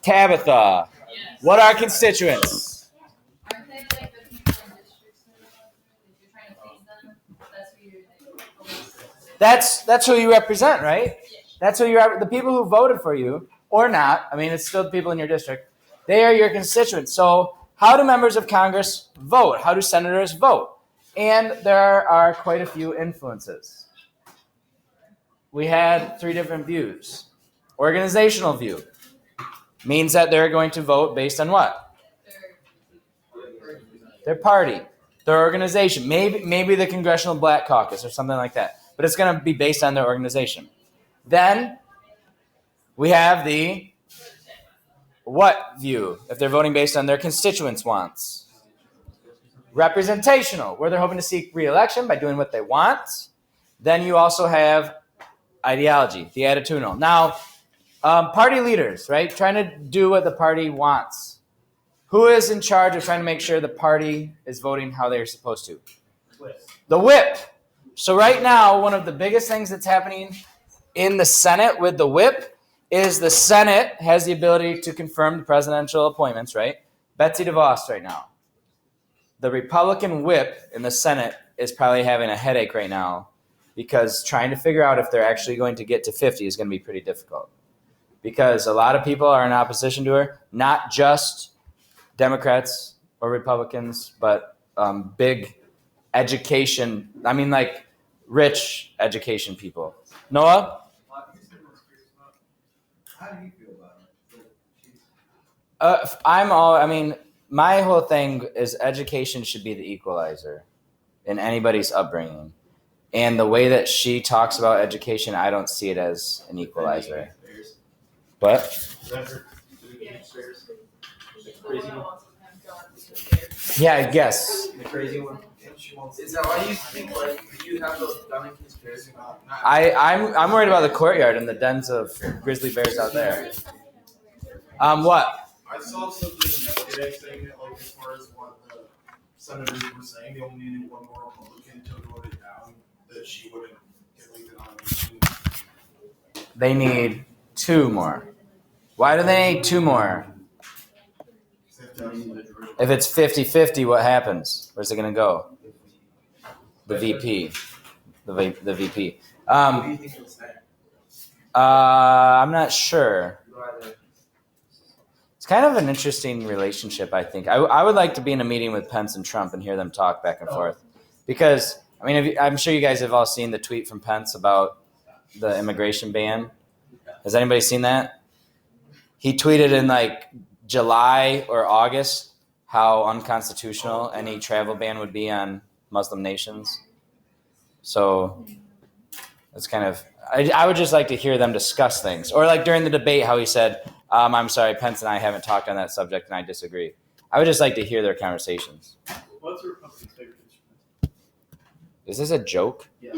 Tabitha, what are constituents? Aren't they like the people in districts? If you're trying to please them, that's who you're like. That's who you represent, right? That's who you're. The people who voted for you or not. I mean, it's still the people in your district. They are your constituents. So, how do members of Congress vote? How do senators vote? And there are quite a few influences. We had 3 different views. Organizational view means that they're going to vote based on what? Their party, their organization, maybe the Congressional Black Caucus or something like that. But it's going to be based on their organization. Then we have the what view, if they're voting based on their constituents' wants. Representational, where they're hoping to seek re-election by doing what they want. Then you also have ideology, the attitudinal. Now, party leaders, right? Trying to do what the party wants. Who is in charge of trying to make sure the party is voting how they're supposed to? The whip. So right now, one of the biggest things that's happening in the Senate with the whip is the Senate has the ability to confirm the presidential appointments, right? Betsy DeVos right now. The Republican whip in the Senate is probably having a headache right now because trying to figure out if they're actually going to get to 50 is going to be pretty difficult. Because a lot of people are in opposition to her, not just Democrats or Republicans, but big education, I mean like rich education people. Noah? How do you feel about it? My whole thing is education should be the equalizer in anybody's upbringing. And the way that she talks about education, I don't see it as an equalizer. What? Yeah, I guess. The crazy one. Is that why you think like you have those gun conspiracy? I'm worried about the courtyard and the dens of grizzly bears out there. What? I saw something yesterday saying that, like, as far as what the senators were saying, they only needed one more Republican to vote it down, that she wouldn't get like the nomination. They need 2 more. Why do they need 2 more? If it's 50-50, what happens? Where's it going to go? The VP. The VP. I'm not sure. It's kind of an interesting relationship, I think. I would like to be in a meeting with Pence and Trump and hear them talk back and forth. Because, I'm sure you guys have all seen the tweet from Pence about the immigration ban. Has anybody seen that? He tweeted in like July or August how unconstitutional any travel ban would be on Muslim nations. So it's kind of, I would just like to hear them discuss things. Or like during the debate, how he said, I'm sorry, Pence and I haven't talked on that subject and I disagree. I would just like to hear their conversations. What's your Republican's favorite instrument? Is this a joke? Yeah.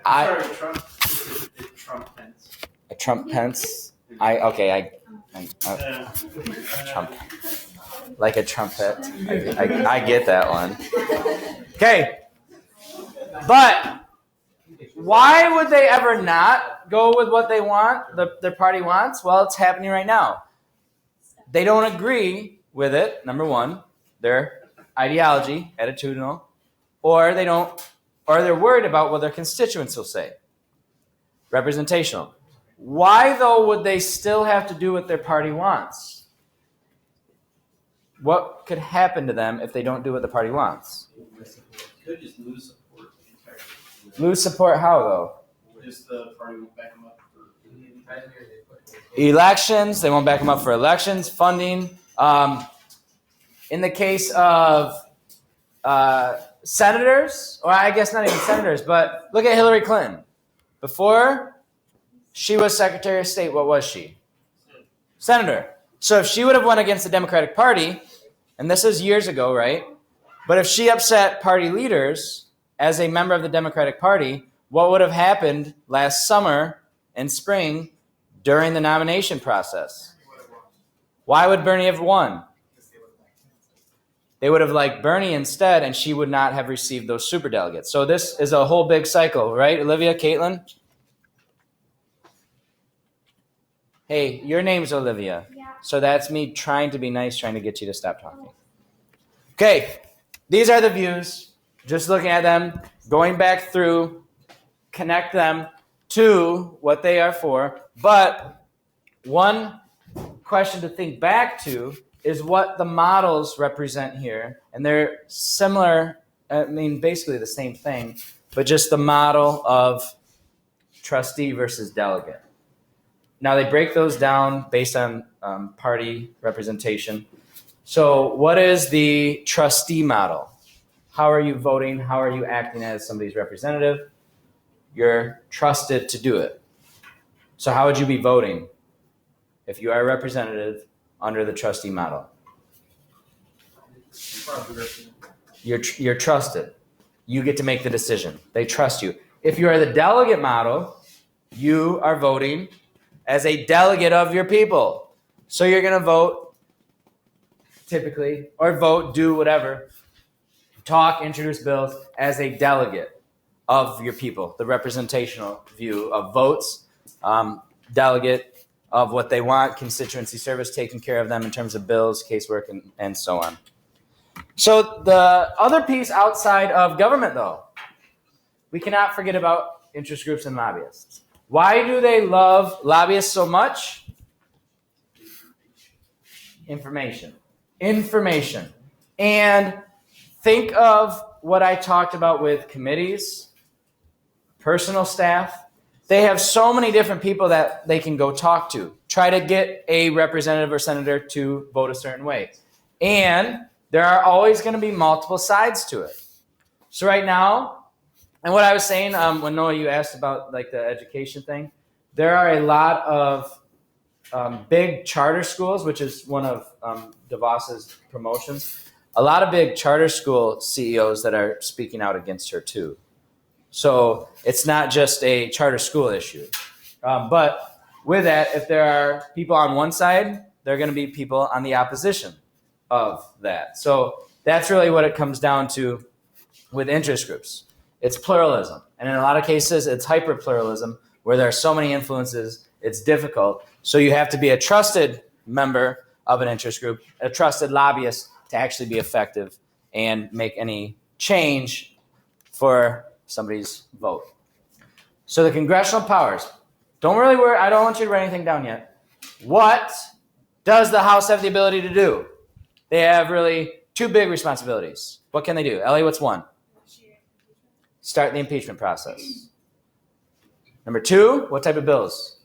Sorry, Trump Pence. A Trump Pence? Trump. Like a trumpet. I get that one. Okay. But why would they ever not go with what they want, their party wants? Well, it's happening right now. They don't agree with it, number one, their ideology, attitudinal, or they're worried about what their constituents will say. Representational. Why, though, would they still have to do what their party wants? What could happen to them if they don't do what the party wants? Could just lose support. Lose support how, though? Just the party will back them up for Elections. They won't back them up for elections. Funding. In the case of senators, or I guess not even senators, but look at Hillary Clinton. Before she was Secretary of State, what was she? Senator. So if she would have won against the Democratic Party, and this is years ago, right? But if she upset party leaders as a member of the Democratic Party, what would have happened last summer and spring during the nomination process? Why would Bernie have won? They would have liked Bernie instead, and she would not have received those superdelegates. So this is a whole big cycle, right, Olivia, Caitlin? Hey, your name's Olivia. Yeah, So that's me trying to be nice, trying to get you to stop talking. Okay, these are the views. Just looking at them, going back through, connect them to what they are for. But one question to think back to is what the models represent here. And they're similar, I mean, basically the same thing, but just the model of trustee versus delegate. Now they break those down based on party representation. So what is the trustee model? How are you voting? How are you acting as somebody's representative? You're trusted to do it. So how would you be voting if you are a representative under the trustee model? You're trusted. You get to make the decision. They trust you. If you are the delegate model, you are voting as a delegate of your people. So you're going to vote typically, or vote, do whatever, talk, introduce bills as a delegate of your people, the representational view of votes, delegate of what they want, constituency service, taking care of them in terms of bills, casework, and so on. So the other piece outside of government, though, we cannot forget about interest groups and lobbyists. Why do they love lobbyists so much? Information. And think of what I talked about with committees, personal staff. They have so many different people that they can go talk to. Try to get a representative or senator to vote a certain way. And there are always going to be multiple sides to it. So right now, and what I was saying when Noah, you asked about like the education thing, there are a lot of big charter schools, which is one of DeVos's promotions. A lot of big charter school CEOs that are speaking out against her too. So it's not just a charter school issue. But with that, if there are people on one side, there are going to be people on the opposition of that. So that's really what it comes down to with interest groups. It's pluralism. And in a lot of cases, it's hyper-pluralism where there are so many influences, it's difficult. So you have to be a trusted member of an interest group, a trusted lobbyist to actually be effective and make any change for somebody's vote. So the congressional powers. Don't really worry. I don't want you to write anything down yet. What does the House have the ability to do? They have really two big responsibilities. What can they do? Ellie, what's one? Start the impeachment process. Number two, what type of bills?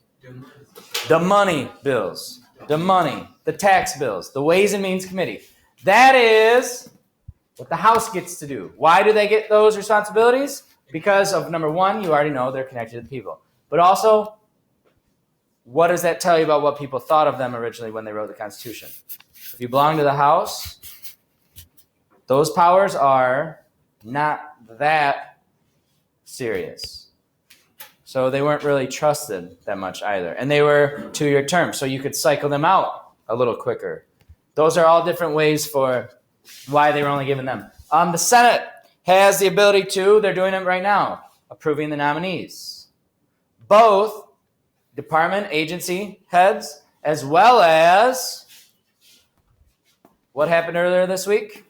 The money bills. The money, the tax bills, the Ways and Means Committee. That is what the House gets to do. Why do they get those responsibilities? Because of number one, you already know they're connected to the people. But also, what does that tell you about what people thought of them originally when they wrote the Constitution? If you belong to the House, those powers are not that serious. So they weren't really trusted that much either. And they were 2-year terms, so you could cycle them out a little quicker. Those are all different ways for why they were only given them. The Senate has the ability to, they're doing it right now, approving the nominees. Both department, agency heads, as well as what happened earlier this week?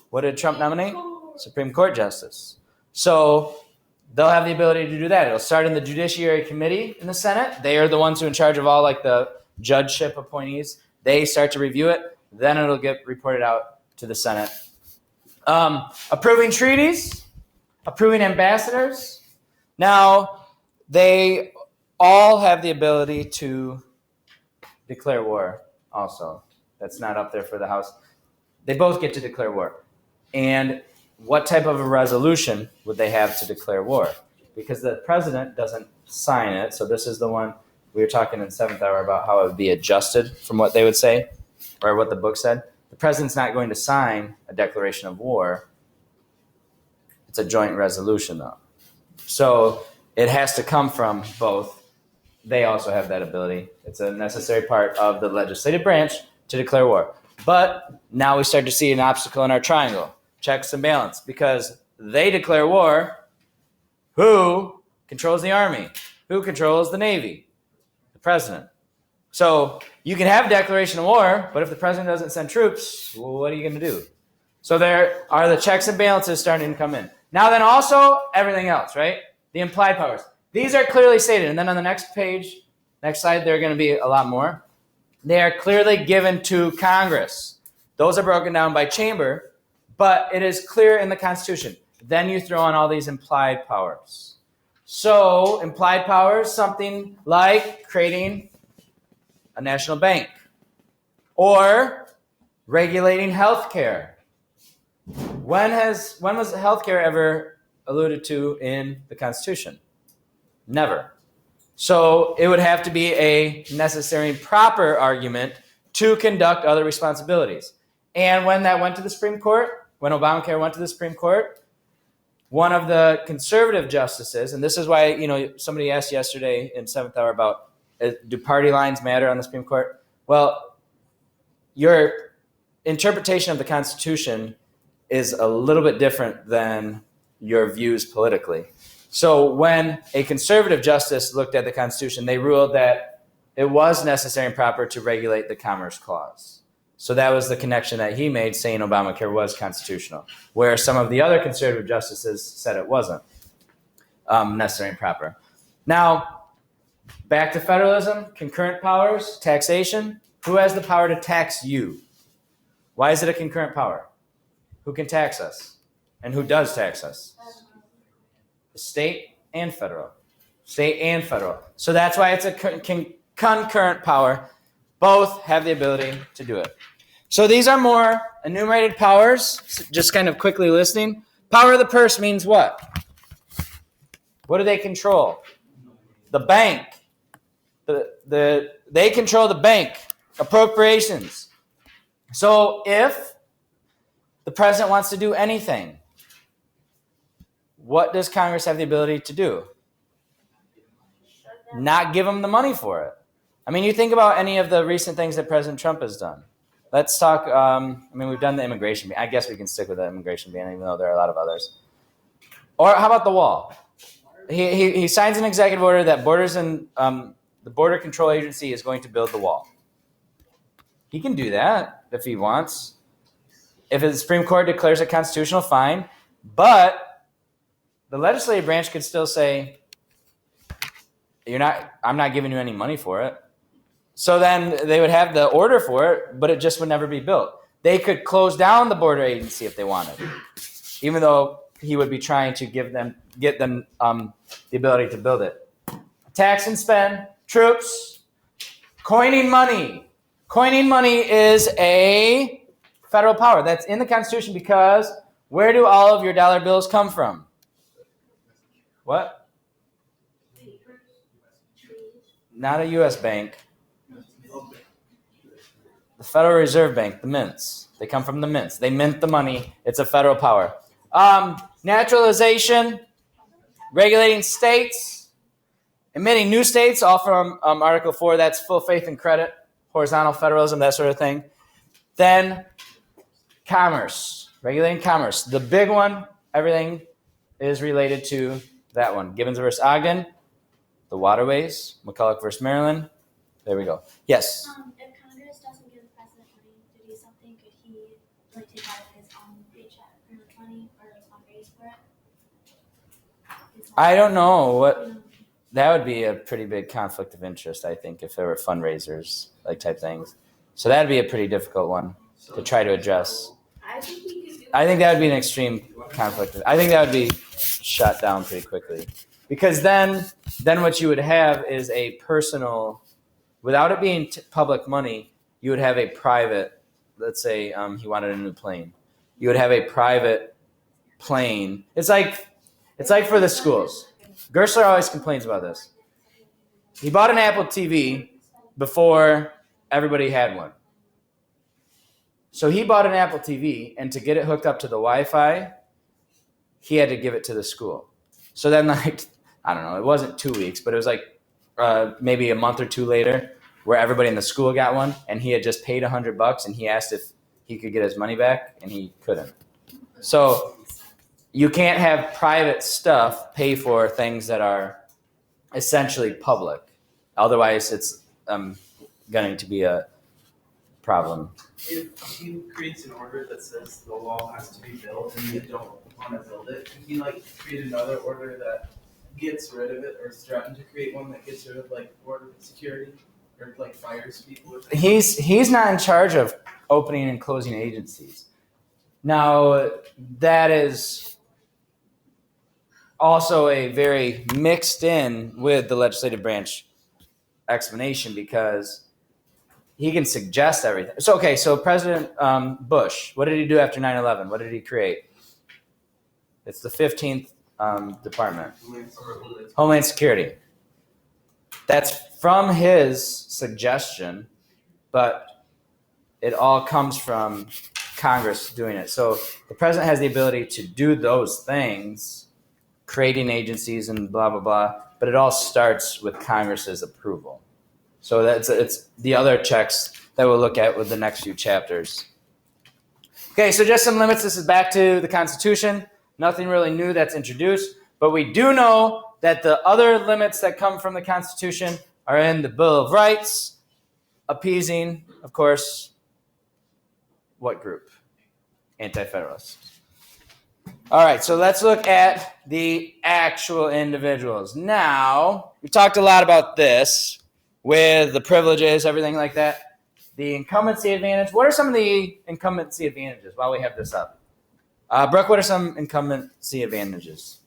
What did Trump nominate? Supreme Court Justice. So they'll have the ability to do that. It'll start in the Judiciary Committee in the Senate. They are the ones who are in charge of all like the judgeship appointees. They start to review it. Then it'll get reported out to the Senate. Approving treaties, approving ambassadors. Now, they all have the ability to declare war also. That's not up there for the House. They both get to declare war. And what type of a resolution would they have to declare war? Because the president doesn't sign it. So this is the one we were talking in 7th hour about how it would be adjusted from what they would say or what the book said. The president's not going to sign a declaration of war. It's a joint resolution, though. So it has to come from both. They also have that ability. It's a necessary part of the legislative branch to declare war. But now we start to see an obstacle in our triangle. Checks and balance. Because they declare war, who controls the army? Who controls the Navy? The president. So you can have a declaration of war, but if the president doesn't send troops, well, what are you going to do? So there are the checks and balances starting to come in. Now then also everything else, right? The implied powers. These are clearly stated. And then on the next page, next slide, there are going to be a lot more. They are clearly given to Congress. Those are broken down by chamber, but it is clear in the Constitution. Then you throw in all these implied powers. So implied powers, something like creating a national bank or regulating healthcare. When was healthcare ever alluded to in the Constitution? Never. So it would have to be a necessary and proper argument to conduct other responsibilities. And when that went to the Supreme Court, when Obamacare went to the Supreme Court, one of the conservative justices, and this is why, somebody asked yesterday in 7th hour about, do party lines matter on the Supreme Court? Well, your interpretation of the Constitution is a little bit different than your views politically. So when a conservative justice looked at the Constitution, they ruled that it was necessary and proper to regulate the Commerce Clause. So that was the connection that he made, saying Obamacare was constitutional, where some of the other conservative justices said it wasn't necessary and proper. Now, back to federalism, concurrent powers, taxation. Who has the power to tax you? Why is it a concurrent power? Who can tax us? And who does tax us? The state and federal. State and federal. So that's why it's a concurrent power. Both have the ability to do it. So these are more enumerated powers. Just kind of quickly listing. Power of the purse means what? What do they control? The bank. They control the bank. Appropriations. So if the president wants to do anything, what does Congress have the ability to do? Not give them the money for it. I mean, you think about any of the recent things that President Trump has done. Let's talk, we've done the immigration ban. I guess we can stick with the immigration ban, even though there are a lot of others. Or how about the wall? He signs an executive order that the Border Control Agency is going to build the wall. He can do that if he wants. If the Supreme Court declares it constitutional, fine. But the legislative branch could still say, I'm not giving you any money for it. So then they would have the order for it, but it just would never be built. They could close down the border agency if they wanted, even though he would be trying to get them the ability to build it. Tax and spend, troops, coining money. Coining money is a federal power that's in the Constitution because where do all of your dollar bills come from? What? Not a U.S. bank. The Federal Reserve Bank, the mints. They come from the mints. They mint the money. It's a federal power. Naturalization, regulating states, admitting new states, all from Article 4. That's full faith and credit, horizontal federalism, that sort of thing. Then commerce, regulating commerce. The big one, everything is related to that one. Gibbons versus Ogden, the waterways, McCulloch versus Maryland. There we go. Yes? If Congress doesn't give the president money to do something, could he take out of his own paycheck for the money or his own raise for it? I don't know. That would be a pretty big conflict of interest, I think, if there were fundraisers, type things. So that would be a pretty difficult one to try to address. I think he could do I think that would be an extreme conflict. I think that would be shut down pretty quickly. Because then what you would have is a personal, without it being public money, you would have a private, let's say he wanted a new plane. You would have a private plane. It's like for the schools. Gersler always complains about this. He bought an Apple TV before everybody had one. So he bought an Apple TV, and to get it hooked up to the Wi-Fi, he had to give it to the school. So then, I don't know, it wasn't 2 weeks, but it was maybe a month or two later where everybody in the school got one, and he had just paid $100, and he asked if he could get his money back, and he couldn't. So you can't have private stuff pay for things that are essentially public. Otherwise, it's going to be a problem. If he creates an order that says the wall has to be built and you don't want to build it, can he like create another order that gets rid of it, or threaten to create one that gets rid of like border security or like fires people? Or something? He's not in charge of opening and closing agencies. Now, that is also a very mixed in with the legislative branch explanation, because he can suggest everything. So President Bush, what did he do after 9/11? What did he create? It's the 15th department, Homeland Security. That's from his suggestion, but it all comes from Congress doing it. So the president has the ability to do those things, creating agencies and blah, blah, blah, but it all starts with Congress's approval. So it's the other checks that we'll look at with the next few chapters. Okay, so just some limits. This is back to the Constitution. Nothing really new that's introduced, but we do know that the other limits that come from the Constitution are in the Bill of Rights, appeasing, of course, what group? Anti-Federalists. All right, so let's look at the actual individuals. Now, we talked a lot about this with the privileges, everything like that. The incumbency advantage. What are some of the incumbency advantages while we have this up? Brooke, what are some incumbency advantages?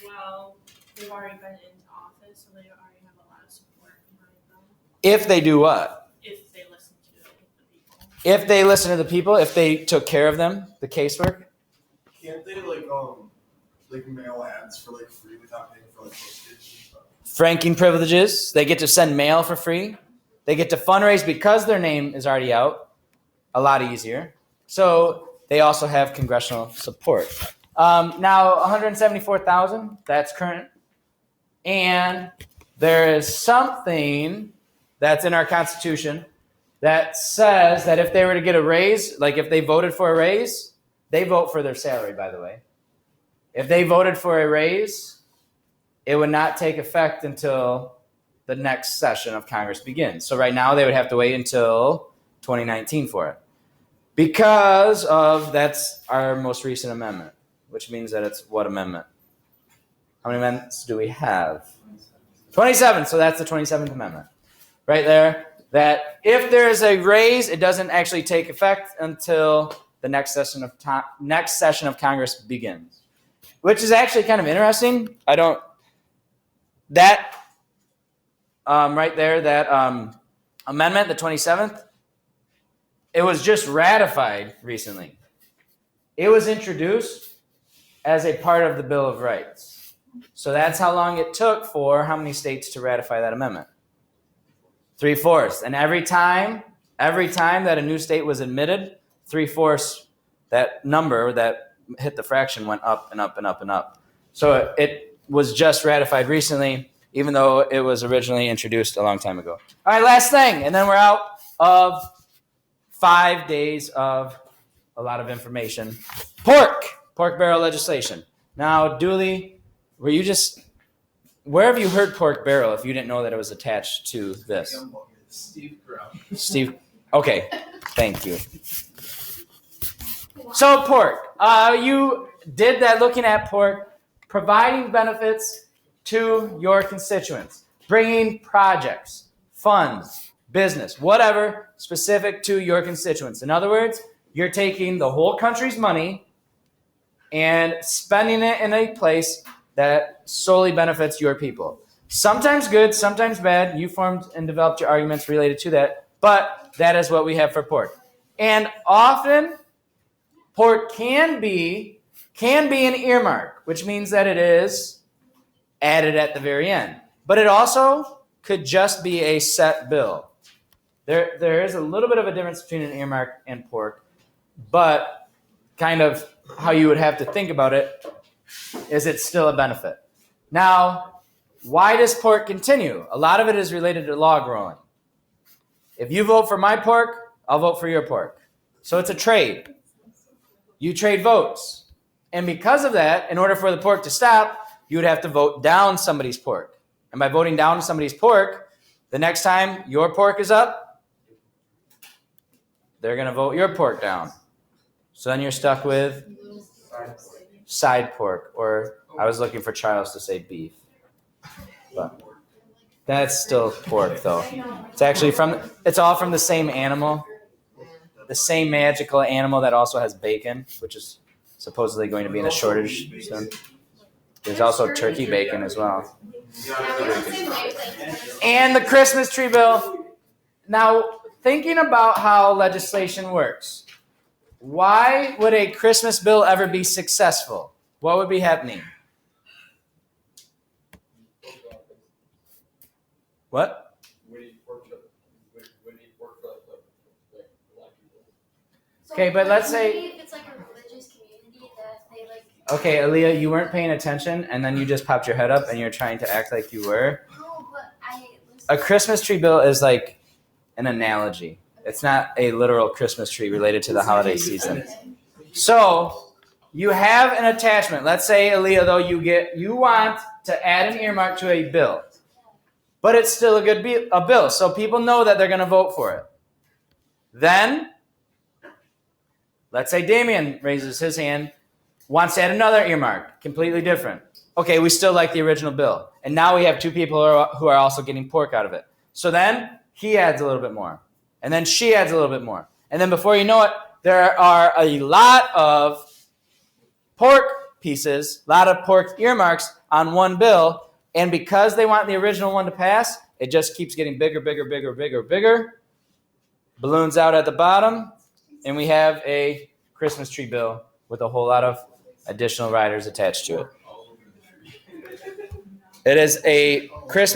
Well, they've already been into office, so they already have a lot of support behind them. If they do what? If they listen to the people. If they listen to the people, if they took care of them, the casework. Can't they like mail ads for like free without paying for like postage and stuff? Franking privileges. They get to send mail for free. They get to fundraise because their name is already out. A lot easier. So they also have congressional support. Now, 174,000, that's current. And there is something that's in our Constitution that says that if they were to get a raise, like if they voted for a raise, they vote for their salary, by the way. If they voted for a raise, it would not take effect until the next session of Congress begins. So right now they would have to wait until 2019 for it. Because of, that's our most recent amendment, which means that it's what amendment? How many amendments do we have? 27, so that's the 27th amendment. Right there, that if there is a raise, it doesn't actually take effect until the next session of Congress begins. Which is actually kind of interesting. Right there, that amendment, the 27th, it was just ratified recently. It was introduced as a part of the Bill of Rights. So that's how long it took for how many states to ratify that amendment? 3/4. And every time that a new state was admitted, 3/4, that number that hit the fraction went up and up and up and up. So it was just ratified recently, even though it was originally introduced a long time ago. All right, last thing, and then we're out of 5 days of a lot of information. Pork barrel legislation. Now, Dooley, where have you heard pork barrel if you didn't know that it was attached to this? Steve Carell. Steve, okay, thank you. So pork, you did that looking at pork, providing benefits to your constituents, bringing projects, funds, business, whatever, specific to your constituents. In other words, you're taking the whole country's money and spending it in a place that solely benefits your people. Sometimes good, sometimes bad. You formed and developed your arguments related to that, but that is what we have for pork. And often, pork can be an earmark, which means that it is added at the very end. But it also could just be a set bill. There is a little bit of a difference between an earmark and pork, but kind of how you would have to think about it is it's still a benefit. Now, why does pork continue? A lot of it is related to log rolling. If you vote for my pork, I'll vote for your pork. So it's a trade. You trade votes. And because of that, in order for the pork to stop, you would have to vote down somebody's pork. And by voting down somebody's pork, The next time your pork is up, they're going to vote your pork down. So then you're stuck with side pork, or I was looking for Charles to say beef. But that's still pork, though. It's actually it's all from the same animal, the same magical animal that also has bacon, which is supposedly going to be in a shortage soon. There's also turkey bacon as well. And the Christmas tree bill. Now, thinking about how legislation works, why would a Christmas bill ever be successful? What would be happening? What? Okay, but let's say- Maybe if it's like a religious community that they like. Okay, Aaliyah, you weren't paying attention, and then you just popped your head up, and you're trying to act like you were. No, but I. A Christmas tree bill is like an analogy. It's not a literal Christmas tree related to the holiday season. So you have an attachment. Let's say, Aaliyah, though, you want to add an earmark to a bill, but it's still a bill, so people know that they're going to vote for it. Then, let's say Damien raises his hand, wants to add another earmark, completely different. Okay, we still like the original bill. And now we have two people who are also getting pork out of it. So then he adds a little bit more. And then she adds a little bit more. And then before you know it, there are a lot of pork pieces, a lot of pork earmarks on one bill. And because they want the original one to pass, it just keeps getting bigger, bigger, bigger, bigger, bigger. Balloons out at the bottom. And we have a Christmas tree bill with a whole lot of additional riders attached to it. It is a Christmas